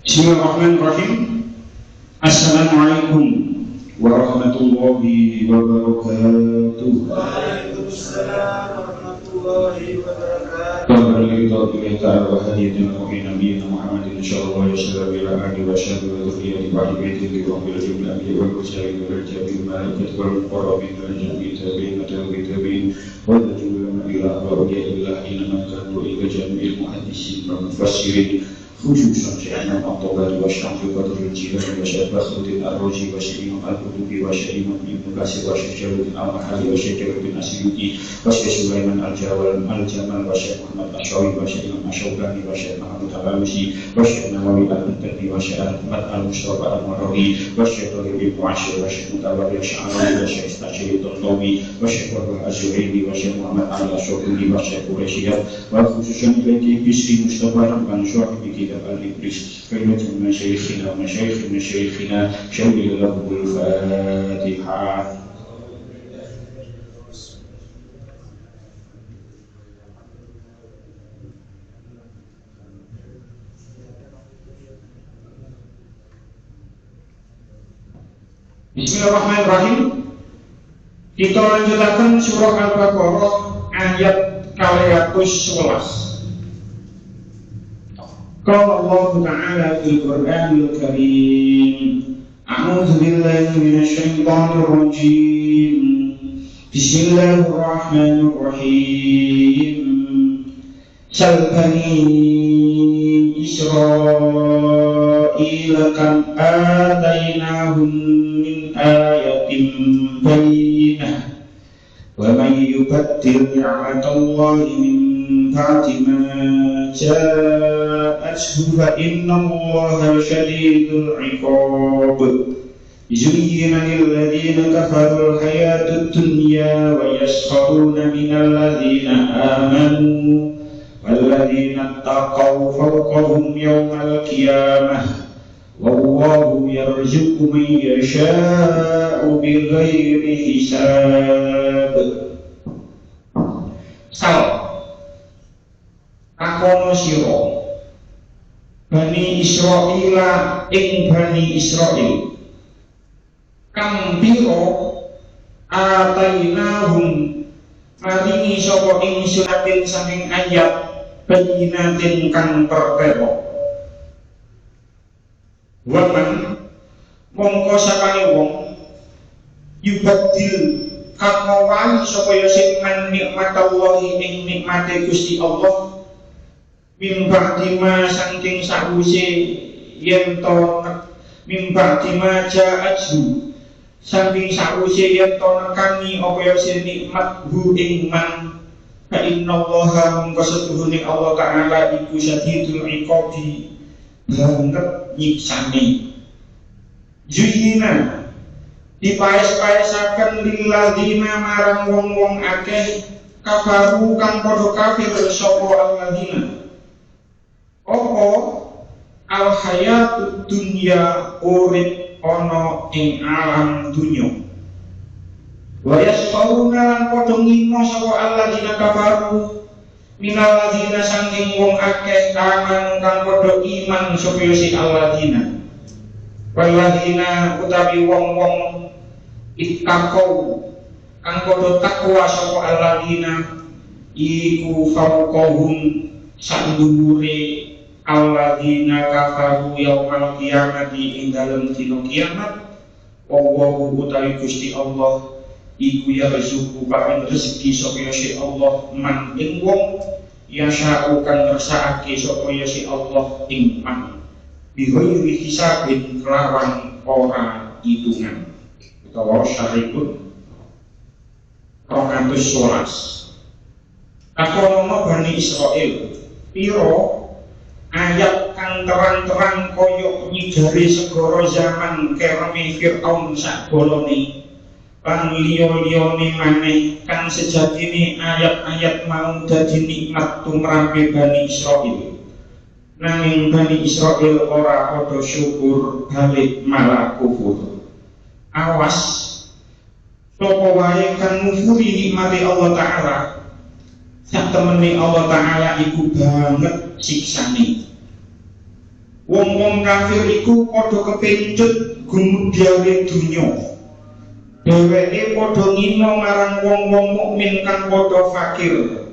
Bismillahirrahmanirrahim. Assalamualaikum warahmatullahi wabarakatuh. Waalaikumsalam warahmatullahi wabarakatuh. Wabarakatuh ta'ala wa hadiyatuna wa nabiyina Muhammadin sallallahu alaihi wasallam ila alihi wa sahbihi wa dhurriyyati wa baiti li rabbil alamin wal mursalin wal jabirin malaikati wal muqarrabin wal jami'i tabi'in tabi'in wa tajuluna ila awliya'illahi inna kanu ila jami'il muhaddisin wal mufassirin خصوصا شأن الطبري والشافعي وبدر الجيلاني وشيخ فخر الدين الرازي وشيخ القطبي وشيخ ابن كثير وشيخ جلال الدين المحلي وشيخ جلال الدين السيوطي وشيخ سليمان الجمل وشيخ محمد الأشعري وشيخ الشوكاني وشيخ محمود العلوسي وشيخ النووي المنتقي وشيخ أحمد المصطفى المروي وشيخ ربيع بن عاشر وشيخ متولي الشعراوي وشيخ استشهاد الطنطاوي وشيخ وهب الزهيري وشيخ محمد علي الشوكاني وشيخ قريشية وخصوصا بيتي بشري مصطفى رحمن صاحب الإبريس فإنة من شيخنا ومشايخ شيخنا شوقي له الفاتحة. Bismillahirrahmanirrahim. Kita lanjutakan surah Al-Baqarah ayat 211. Qala Allah Ta'ala fil Qur'anil Karim. A'udzu billahi minasy syaithanir rajim. Bismillahirrahmanirrahim. Sal bani Israil kam atainahum min ayatin bayyinah wa man yubaddil ni'matallahi min ba'di ma jaa'a جاءته فإن الله شديد العقاب زين للذين كفروا الحياة الدنيا ويسخرون من الذين آمنوا والذين اتقوا فوقهم يوم القيامة والله يرزق من يشاء بغير حساب. Takono sira Bani Israil ing Bani Israil kang pira atainahum maringi sapa ingsun saking ayat bayinatin kang pertelo waman mongko sapane wong yubadil kang ngowahi sapa ya sing nikmatallahi ing nikmate Gusti Allah mimba dima saking sawise yen to mimba dima ja'atu saking sawise yen to nekani apa ya sing nikmat hu ing man fa innallaha mongko setuhune Allah Ta'ala iku syadidul iqabi banget nyiksane. Juyina dipaes-paesaken lilladina marang wong-wong akeh kafaru kang padha kafir sapa alladina apa al hayatud dunya urip ana ing alam dunya wa yasfauna lan padha ngino sapa alladina kafaru minal ladina saking wong akeh aman kang padha iman sapa si alladina walladina utawi wong-wong ittaqau kang padha takwa sapa alladina iku fawqahum sandhuwure alladina kafaru yaumal qiyamati ing dalem dina kiamat wallahu utawi Gusti Allah iku ya rezuku paring rezeki sapa si Allah man ing wong yasha'u kang ngersakake sapa si Allah ing man bighairi hisabin kelawan ora hitungan utawa syarikun 211 Takono Bani Israil piro ayat kang terang-terang koyok nyigari segoro zaman keremi Fir'aun sak bolone lan liya-liyane maneh kang sejatine ayat-ayat mau dadi nikmat tumrape Bani Israil nanging Bani Israil ora padha syukur balik malah kufur. Awas sapa wae kang ngufuri nikmate Allah Ta'ala sak temene Allah Ta'ala iku banget siksane. Wong-wong kafir iku padha kepencut gumudyawe dunya. Dheweke padha ngina marang wong-wong mukmin kang padha fakir.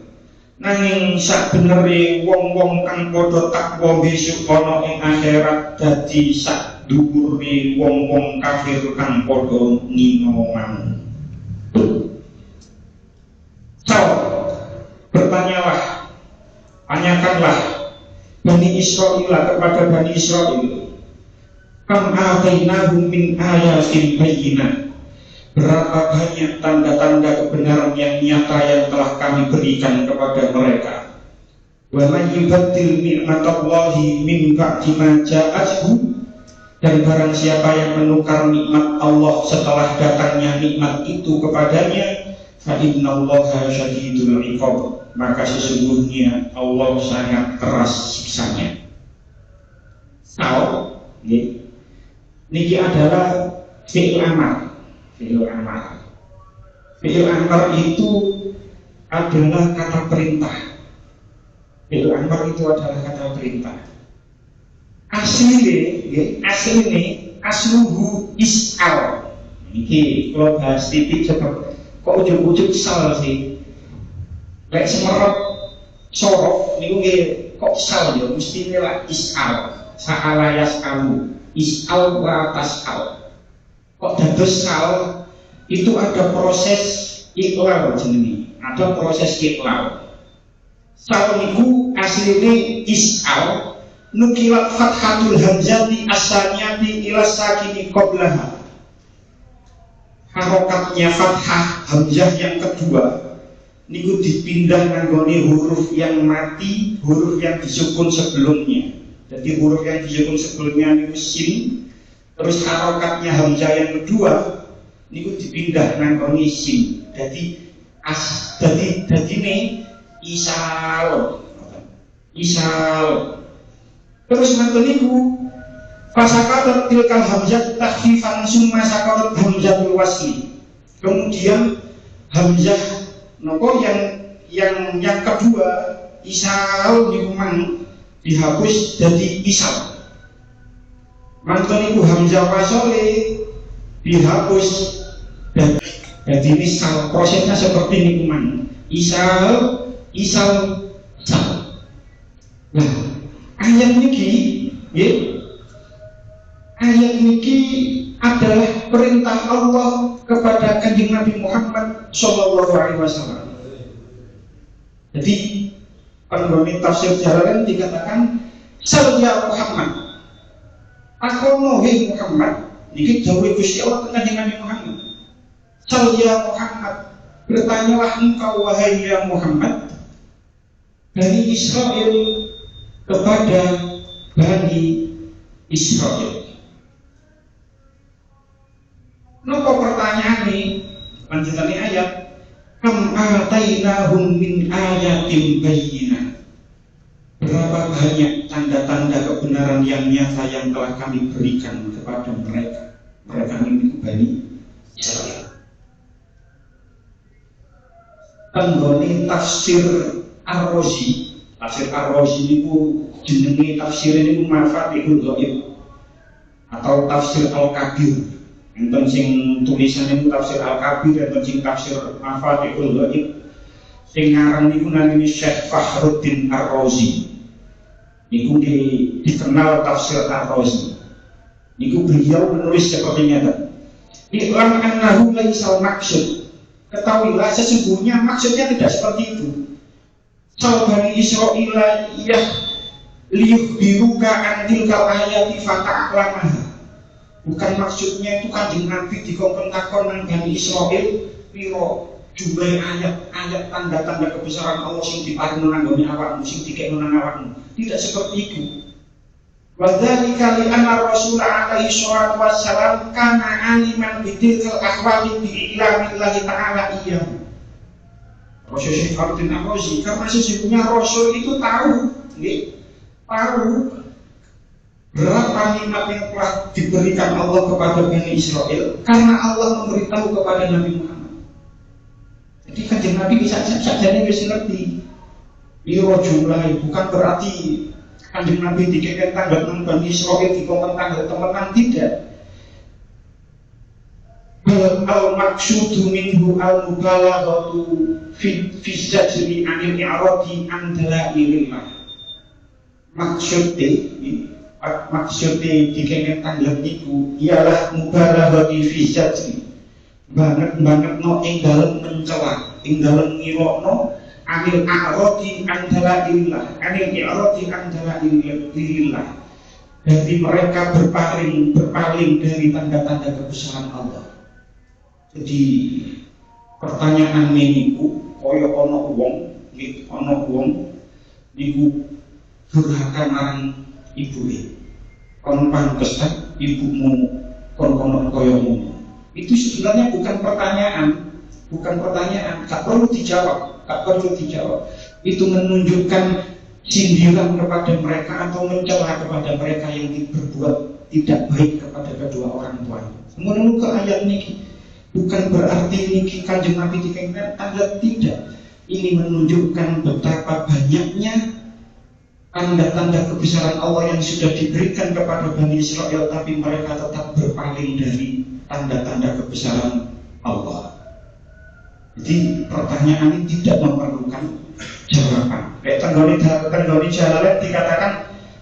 Nanging sak benere wong-wong kang padha takwa besok ana ing akhirat dadi sak dhuwure wong-wong kafir kang padha ngina mang. Bertanyalah, tanyakanlah Bani Israil kepada Bani Israil kam atainahum min ayatin bayyinah, berapa banyak tanda-tanda kebenaran yang nyata yang telah kami berikan kepada mereka. Wa man yubaddil ni'matallahi min ba'di ma ja'athu, dan barang siapa yang menukar nikmat Allah setelah datangnya nikmat itu kepadanya, fa innallaha syadidul iqab, maka sesungguhnya Allah sangat keras siksanya. Niki adalah fi'il amar. Fi'il amar. Fi'il amar itu adalah kata perintah. Fi'il amar itu adalah kata perintah. Asluhu is'al. Niki kalau bahas tipik seperti kok ujug-ujug sal sih. Lek semerot sorof niku nggih kok sal ya mesti lek is'al. Sa'ala yas'alu. Is'al wa tas'al. Kok dados sal itu ada proses iqlal jenenge. Ada proses iqlal. Sal niku asline is'al nukilat fathatul hamzati asaniyati ila sakini qablaha. Harokatnya fathah hamzah yang kedua niku dipindah nganggone huruf yang mati, huruf yang disukun sebelumnya. Jadi huruf yang dijukul sebelumnya itu sin, terus harokatnya hamzah yang kedua niku dipindah nangkoni sin. Jadi ini isal. Terus mantul niku fasakatat tilkal hamzah takhfifan summa sakatat hamzatul wasli. Kemudian hamzah nopo yang kedua isal niku mang dihapus jadi isal. Mantul niku hamzah wasole dihapus dan jadi misal prosesnya seperti ini kuman isal sal. Nah ayat niki adalah perintah Allah kepada Kanjeng Nabi Muhammad Shallallahu Alaihi Wasallam. Jadi penggoni tafsir Jalalain dikatakan sal ya Muhammad, akono he Muhammad, niki jauh Gusti Allah ke Kanjeng Nabi Muhammad. Sal ya Muhammad, bertanyalah engkau wahai ya Muhammad, Bani Israel kepada Bani Israel. Nopo pertanyaan ini lanjutannya ayat kam atainahum min ayatin bayyinah. Berapa banyak tanda-tanda kebenaran yang nyata yang telah kami berikan kepada mereka. Mereka ini Bani Israel. Tenggone tafsir Ar-Razi. Tafsir Ar-Razi niku jenenge tafsir niku Mafatihul Ghaib atau tafsir Al-Kabir. Enten sing tulisannya niku tafsir Al-Kabir, enten sing tafsir Mafatihul Ghaib. Sing ngaran niku namine Syekh Fakhruddin Ar-Razi. Niku dikenal tafsir Ar-Razi. Niku beliau menulis seperti nyata. Iklan annahu laisal maksud. Ketahuilah sesungguhnya maksudnya tidak seperti itu. Bani Israel liyukhbiruka antil kal ayati fata'lamaha. Bukan maksudnya itu Kanjeng Nabi dikongkon takon nang Bani Israel piro jumlah ayat tanda-tanda kebesaran Allah sing diparing nang nggone awakmu, sing dikekno nang awakmu. Tidak seperti itu. Wa dzalika li anna Rasul alaihi salatu wassalam kana aliman bitilkal ahwali bi ilamillahi ta'ala iyyahu. Rasul Syekh Fakhruddin Ar-Razi karena sesungguhnya Rasul itu tahu berapa nikmat yang telah diberikan Allah kepada Bani Israel karena Allah memberitahu kepada Nabi Muhammad. Jadi Kanjeng Nabi bisa saja ngerti biro jumlah, bukan berarti Kanjeng Nabi dikekek tanggal Bani Israel dikongkon tanggal temenan, tidak. Al-maksudu minhu al-mubalaghatu fi zajri anil i'radi an dalailillah. Maksudnya dikekek tanggal niku ialah mubalaghati fi zajri. Banget no ing dalem mencela, ing dalem ngilokno anil i'radi an dalailillah. Anil i'radi an dalailillah. Dari mereka berpaling dari tanda-tanda kebesaran Allah. Jadi pertanyaan niku kaya ana wong niku durhaka marang ibuke. Kon pantesan ibumu kon kono kaya ngono. Itu sebenarnya bukan pertanyaan, tak perlu dijawab. Itu menunjukkan sindiran kepada mereka atau mencela kepada mereka yang berbuat tidak baik kepada kedua orang tuanya. Menurut ke ayat niki bukan berarti niki Kanjeng Nabi dikengken tanda, tidak. Ini menunjukkan betapa banyaknya tanda-tanda kebesaran Allah yang sudah diberikan kepada Bani Israel, tapi mereka tetap berpaling dari tanda-tanda kebesaran Allah. Jadi pertanyaan ini tidak memerlukan jawaban. Kayak tenggoni Jalalain dikatakan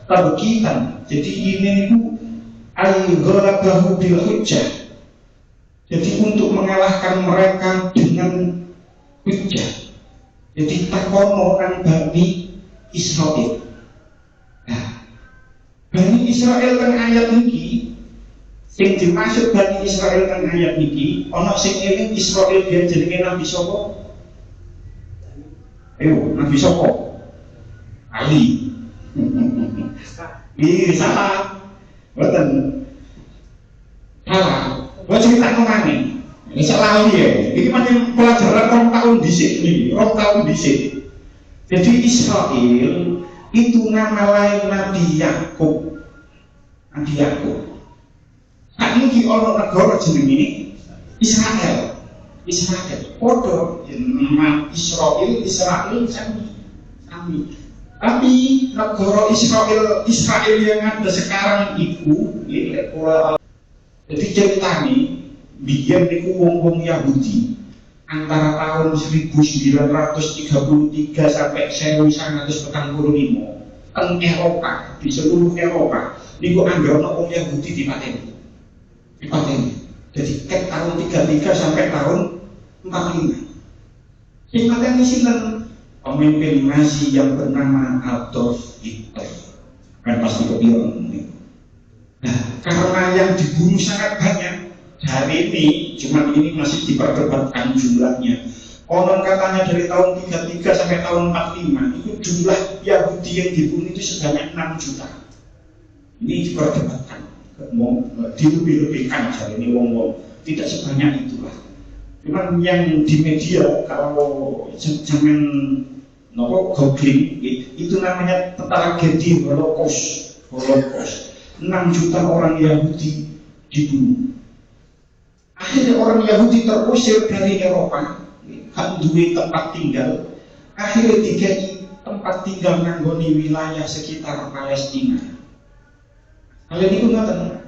tabkitan. Jadi ini niku al-ghalabahu bil hujjah. Jadi untuk mengalahkan mereka dengan hujjah. Jadi takono nang Bani Israel. Nah, Bani Israel kan ayat niki, sing dimaksud Bani Israel kan ayat niki, ana sing eling Israel dia jenenge Nabi sapa? Nabi sapa? Ali. Iya salah, betul. Salah. Gua cerita ngomongin. Ini salah ya. Ini macam pelajaran orang tahun di sini, orang tahun di sini. Jadi Israel itu nama lain Nabi Yakub. Nabi Yakub. Saat ini orang negara jeneng ini Israel. Israel. Podo nama Israel sami. Tapi negara Israel yang ada sekarang itu, jadi ceritanya biar niku wong-wong Yahudi antara tahun 1933 sampai 1945 teng Eropa, di seluruh Eropa niku anggere wong Yahudi dipateni. Jadi tahun 33 sampai tahun 45. Sing mateni sinten? Pemimpin Nazi yang bernama Adolf Hitler. Kan pasti kepikiran ini. Nah, karena yang dibunuh sangat banyak hari ini, cuma ini masih diperdebatkan jumlahnya. Konon katanya dari tahun 33 sampai tahun 45 itu jumlah Yahudi yang dibunuh itu sebanyak 6 juta. Ini diperdebatkan, dilebih-lebihkan hari ini wong-wong. Tidak sebanyak itulah. Cuman yang di media kalau jangan googling itu namanya tragedi Holocaust. 6 juta orang Yahudi dibunuh. Akhirnya orang Yahudi terusir dari Eropa, kan duwe tempat tinggal. Akhirnya dikai tempat tinggal nanggoni wilayah sekitar Palestina. Kalian itu ngaten.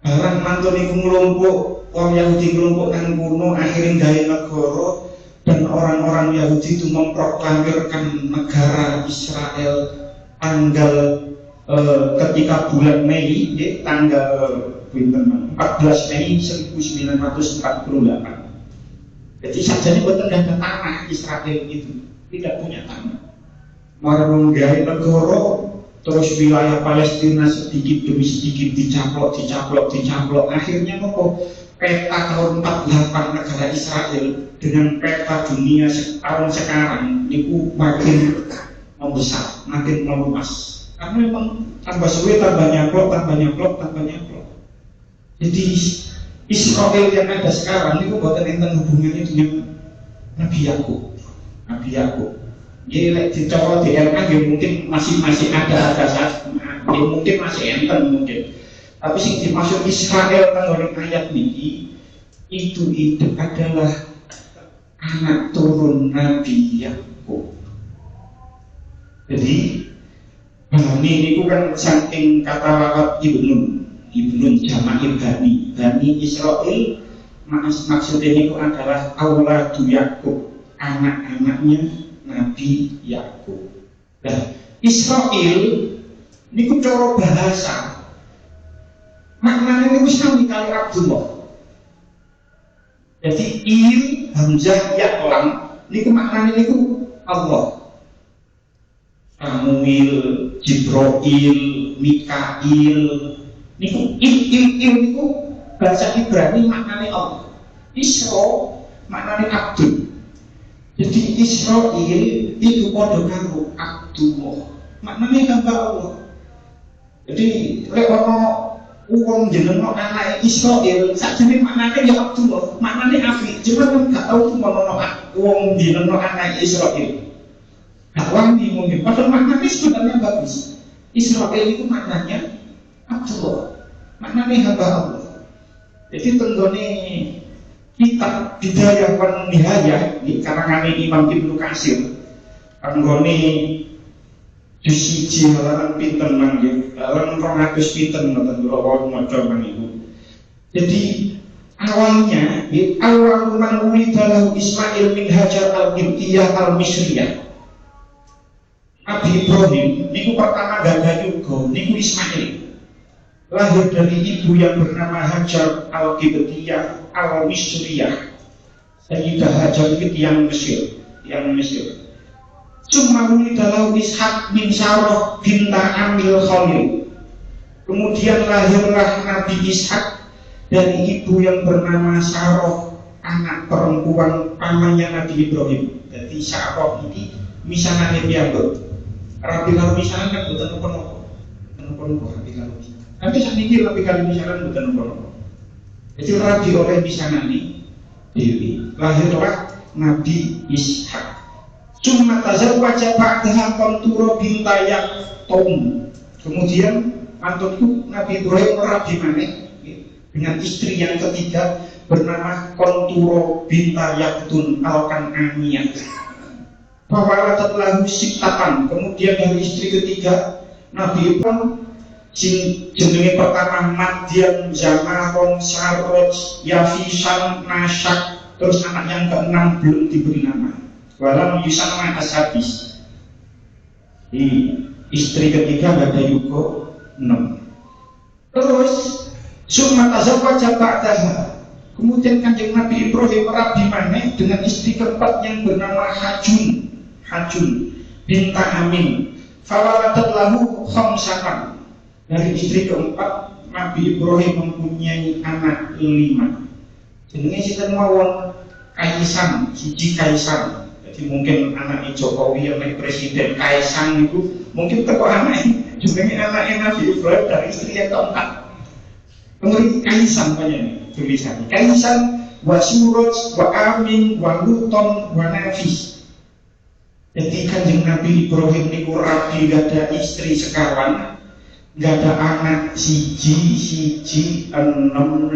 Barang mantun iku ngelompok, orang Yahudi ngelompok nang kono, akhirnya gawe negara. Dan orang-orang Yahudi itu memproklamirkan negara Israel tanggal ketika bulan Mei, tanggal 14 Mei 1948. Jadi sajane boten ada tanah Israel itu, tidak punya tanah. Marang nggawe negara, terus wilayah Palestina sedikit demi sedikit dicaplok. Akhirnya nopo? Peta tahun 48 negara Israel dengan peta dunia tahun sekarang itu makin membesar, makin meluas. Karena memang tambah suwe, tambah nyaplok. Jadi Israel yang ada sekarang itu bukan enten hubungannya dengan Nabi Yakub. Jadi dicoba di DNA mungkin masih ada saja, mungkin masih enten mungkin. Tapi yang dimaksud Israel tentang ayat ini itu adalah anak turun Nabi Yakub. Jadi Bani ini kan saking kata lawat ibnun jama'i Bani Israel, maksudnya itu adalah auladu Yakub, anak-anaknya Nabi Yakub. Nah, Israel ini cara bahasa maknanya itu sami kali Abdullah. Jadi hamzah ya lam niku maknanya niku Allah. Samuel, Jibril, Mikail niku niku bahasa Ibrani maknanya Allah. Isra maknanya Abdul. Jadi Israel itu padha karo Abdullah. Maknanya hamba Allah. Jadi lek ono wong jenengno anak Israel, sakjane maknane ya Abdullah, maknane apik. Cuma kan gak tau tuh ono wong jenengno anak Israel. Gak wani mungkin, padahal maknane sebenarnya bagus. Israel itu maknanya Abdullah, maknane hamba Allah. Jadi tenggone kitab Bidayah wan Nihayah di karangan Imam Ibnu Katsir, tenggone juz 1 halaman pinten mangke, halaman 200 pinten ngoten kula maca maniku. Jadi awalnya awal man wulida lahu Ismail min Hajar al-Qibtiyah al-Misriyah. Nabi Ibrahim niku pertama gadah juga niku Ismail. Lahir dari ibu yang bernama Hajar al-Qibtiyah al-Misriyah. Sayyidah Hajar itu yang Mesir. Cuma wulidalahu Ishak bin Sarah binta Amil Khalil. Kemudian lahirlah Nabi Ishak dari ibu yang bernama Sarah, anak perempuan pamannya Nabi Ibrahim. Jadi Sarah ini misalnya piyambak. Rabi lalu misalnya kan bukan apa-apa. nopo rabi kalau bisa. Tapi saat ini rabi kalau misalnya bukan nopo. Jadi rabi oleh misalnya Dewi lahirlah Nabi Ishak. Cuma tazawwaja ba'daha Qanturo binta Yaktum. Kemudian antunku Nabi Ibrahim rabi maneh dengan istri yang ketiga bernama Qanturo binta Yaktun al-Kan'aniyah. Fawaladat lahu sittatan. Kemudian dari istri ketiga Nabi Ibrahim jenenge pertama Madian, Zamaron, Saroj, Yafisan, Nasyak. Terus anak yang ke-6 belum diberi nama. Walam yusama as-sadis. Di istri ketiga ada Yugo 6. Terus summa tazawwaja ba'daha. Kemudian Kanjeng Nabi Ibrahim rabi maneh dengan istri keempat yang bernama Hajun binta Amin. Fawaladat lahu khamsatan. Dari istri keempat Nabi Ibrahim mempunyai anak 5. Jenenge sinten mawon Kaisan, siji Kaisan. Jadi mungkin anak Jokowi yang presiden Kaisan itu mungkin teko anak jenenge anaknya Nabi Ibrahim dari istri yang keempat. Kemudian Kaisan banyak tulisannya. Kaisan wa Suraj wa Amin wa Luton wa Nafis. Jadi Kanjeng Nabi Ibrahim niku rabi gak ada istri sekawan, gak ada anak siji 6 5,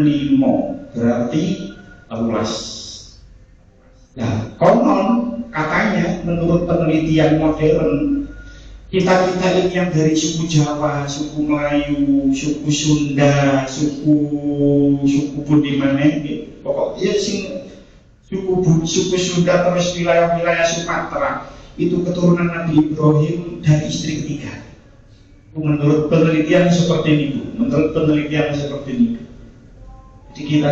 berarti 11. Nah, konon katanya menurut penelitian modern kita ini yang dari suku Jawa, suku Melayu, suku Sunda, suku Budi mana, pokoknya sing suku Sunda terus wilayah-wilayah Sumatera itu keturunan Nabi Ibrahim dari istri ketiga. Menurut penelitian seperti ini, Jadi kita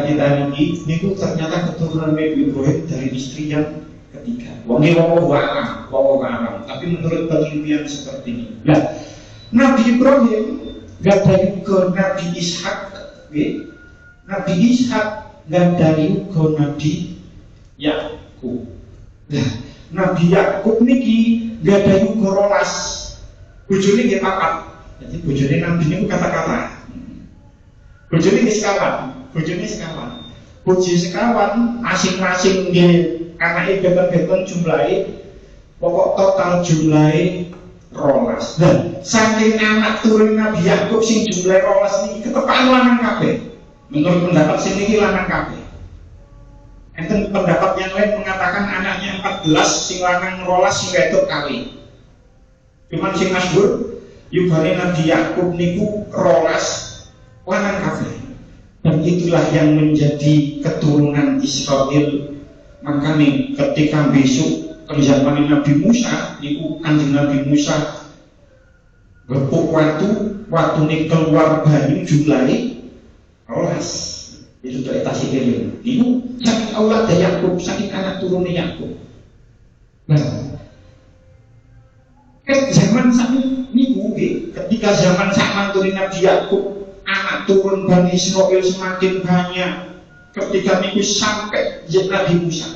ini ternyata keturunan Nabi Ibrahim dari istri yang ketiga. Wallahu a'lam. Tapi menurut penelitian seperti ini. Nah, Nabi Ibrahim gak dari ke Nabi Ishak, Nabi Ishak gak dari ke Nabi Yakub. Nah, Nabi Yakub niki gak ada yugo rolas. Bojone nggih papat. Jadi bojone Nabi niku kata-kata. Bojone sekawan. Bojo sekawan masing-masing nggih anake beten-beten jumlahe pokok total jumlahe rolas. Dan saking anak turun Nabi Yakub sing jumlahe rolas niki ketepakan lanang kabeh. Menurut pendapat sing niki lanang kabeh. Enten pendapat yang lain mengatakan anaknya 14, sing lanang rolas sing wedok kali. Cuman sing masyhur yugane Nabi Yakub niku rolas lanang kabeh. Dan itulah yang menjadi keturunan Israel. Makanya ketika besok zaman Nabi Musa niku Kanjeng Nabi Musa gepuk waktu ini keluar banyu jumlahe rolas. Itu teretasi kiri. Ibu saking Allah dari Yakub, saking anak turunnya Yakub. Nah, zaman saat niku, ketika zaman saat turun Nabi Yakub, anak turun Bani Israil semakin banyak. Ketika niku sampai Nabi Musa.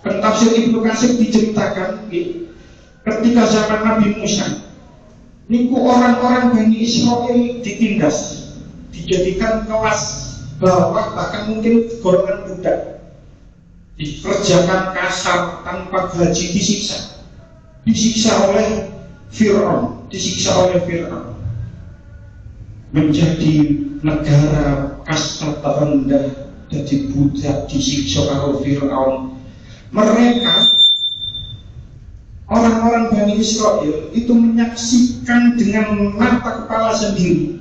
Pentafsir Ibnu Katsir diceritakan, ketika zaman Nabi Musa, niku orang-orang Bani Israil ditindas. Dijadikan kelas bawah, bahkan mungkin golongan budak, dikerjakan kasar tanpa gaji, disiksa oleh Fir'aun, menjadi negara kasta terendah, jadi budak, disiksa oleh Fir'aun. Mereka orang-orang Bani Israil itu menyaksikan dengan mata kepala sendiri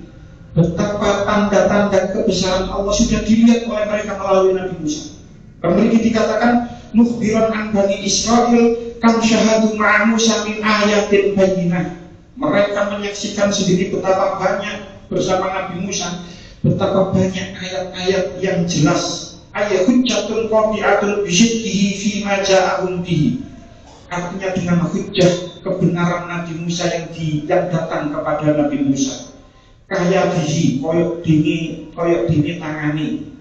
betapa tanda-tanda kebesaran Allah sudah dilihat oleh mereka melalui Nabi Musa. Kemudian dikatakan mukhbiran an Bani Israil kam syahadu ma'a Musa min ayatin bayyinah. Mereka menyaksikan sendiri betapa banyak bersama Nabi Musa, betapa banyak ayat-ayat yang jelas. Ayat hujjatun qati'atun bisyiddihi fi ma ja'ahum bihi. Artinya dengan hujjah kebenaran Nabi Musa yang datang kepada Nabi Musa. Kaya bihi koyok dini tangani.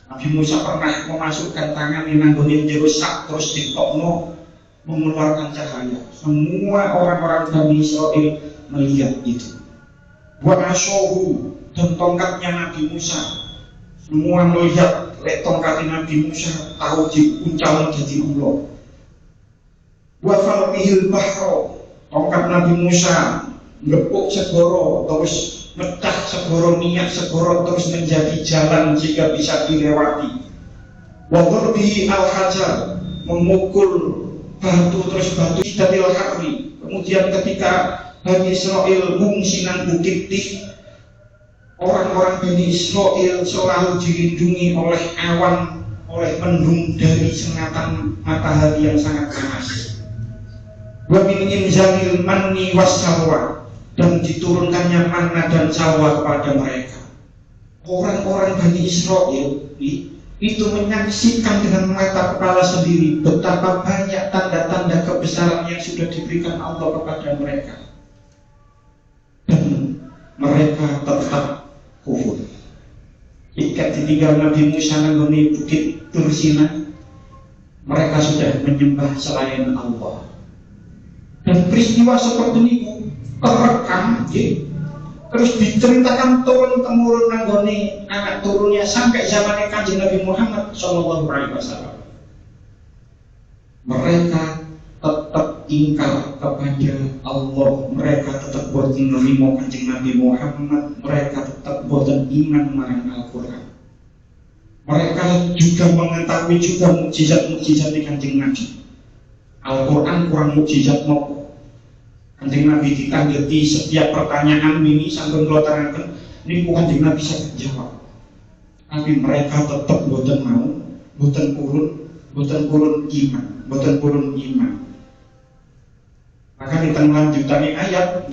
Nabi Musa pernah memasukkan tangan di nanggonin jerusak terus ditokno mengeluarkan cahaya. Semua orang-orang Bani Israil melihat itu. Wa asyahu, dan tongkatnya Nabi Musa. Semua melihat tongkatnya Nabi Musa, tahu diuncal jadi ulo. Wa falqihil bahro, tongkat Nabi Musa ngepuk segoro, terus mecah segoro, minyak segoro, terus menjadi jalan jika bisa dilewati. Wa dhurbihi al-hajar, memukul batu, terus batu sidatil harri. Kemudian ketika Bani Israel mengungsi nang bukit Tif, orang-orang Bani Israel selalu dilindungi oleh awan, oleh mendung dari sengatan matahari yang sangat panas. Wa min inzalil manni wassalwa, dan diturunkannya manna dan salwa kepada mereka. Orang-orang Bani Israel itu menyaksikan dengan mata kepala sendiri betapa banyak tanda-tanda kebesaran yang sudah diberikan Allah kepada mereka, dan mereka tetap kufur. Jika ditinggal Nabi Musa nanggone bukit Tursina, mereka sudah menyembah selain Allah. Dan peristiwa seperti ini terekam, terus diceritakan turun temurun nanggone anak turunnya sampai zamannya Kanjeng Nabi Muhammad SAW. Mereka tetap ingkar kepada Allah, mereka tetap boten nerima Kanjeng Nabi Muhammad, mereka tetap boten iman marang Al-Quran. Mereka juga mengetahui juga mukjizat-mukjizat di Kanjeng Nabi. Al-Quran kurang mukjizat nopo. Kanjeng Nabi ditanggapi setiap pertanyaan ini sampai kelotaran ini bukan Kanjeng Nabi bisa jawab. Tapi mereka tetap boten mau, boten purun iman, boten purun iman. Maka di tengah lanjutannya ayat,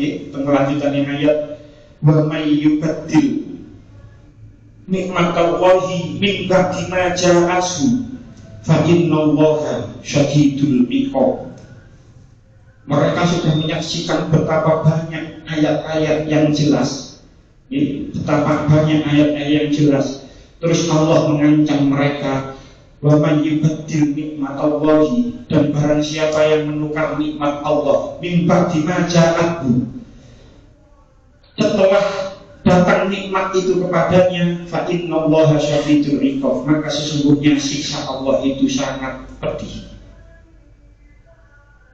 wa may yubaddil nikmatallahi min ba'di ma ja'ashu fa innallaha syadidul iqab. Mereka sudah menyaksikan betapa banyak ayat-ayat yang jelas, betapa banyak ayat-ayat yang jelas. Terus Allah mengancam mereka, wa man yubaddil nikmatallahi, dan barang siapa yang menukar nikmat Allah min ba'di ma ja'athu, setelah datang nikmat itu kepadanya, fa innallaha syadidul iqab, maka sesungguhnya siksa Allah itu sangat pedih.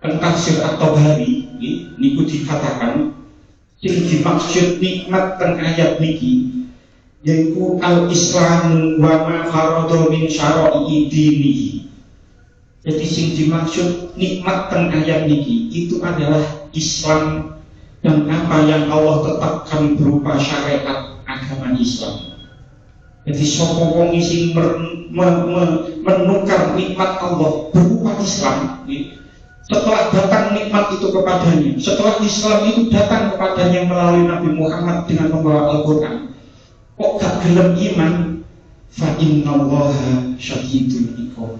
Tafsir At-Tabari niku dikatakan sing dimaksud nikmat teng ayat niki yaitu al-Islamu wa ma farada min syara'i dinihi. Jadi sing dimaksud nikmat teng ayat niki itu adalah Islam dan apa yang Allah tetapkan berupa syariat agama Islam. Jadi sapa wong sing menukar nikmat Allah berupa Islam, setelah datang nikmat itu kepadanya, setelah Islam itu datang kepadanya melalui Nabi Muhammad dengan membawa Al-Quran, kok gak gelem iman, fa innallaha syadidul iqab,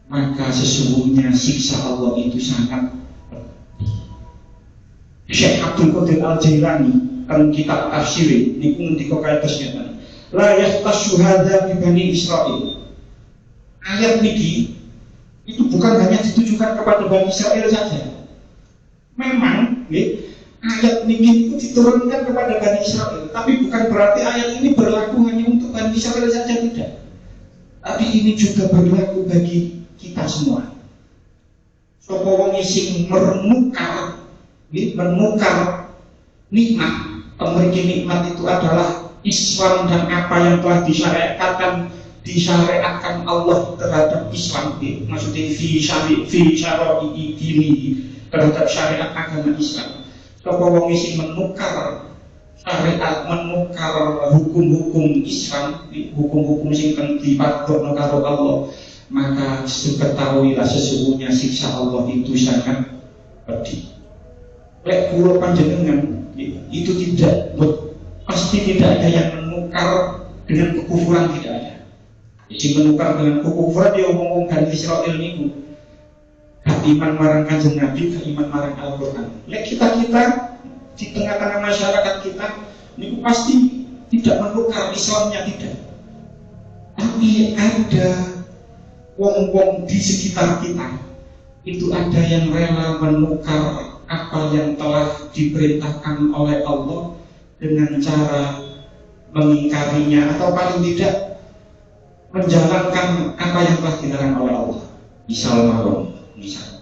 maka sesungguhnya siksa Allah itu sangat pedih. Syekh Abdul Qadir Al-Jailani dalam kitab tafsir niku ngendika kados ngeten, la yahtasyu hadza bi Bani Israil. Ayat niki itu bukan hanya ditujukan kepada Bani Israel saja. Memang ayat ini diturunkan kepada Bani Israel, tapi bukan berarti ayat ini berlaku hanya untuk Bani Israel saja, tidak. Tapi ini juga berlaku bagi kita semua. Sapa wong sing menukar nikmat, pemberi nikmat itu adalah Islam dan apa yang telah disyariatkan Allah terhadap Islam, maksudnya fi syara'i dini, terhadap syariat agama Islam. Sapa wong sing menukar syariat, menukar hukum-hukum Islam, hukum-hukum sing dipadhokno karo Allah, maka ketahuilah sesungguhnya siksa Allah itu sangat pedih. Lek kula panjenengan itu pasti tidak ada yang menukar dengan kekufuran, tidak ada. Jadi menukar dengan kekufuran dia ngomong Bani Israel niku gak iman marang Kanjeng Nabi, gak iman marang Al-Quran. Lek kita di tengah-tengah masyarakat kita niku pasti tidak menukar Islamnya, tidak. Tapi ada wong-wong di sekitar kita itu ada yang rela menukar apa yang telah diperintahkan oleh Allah dengan cara mengingkarinya, atau paling tidak menjalankan apa yang telah dilarang oleh Allah. Misal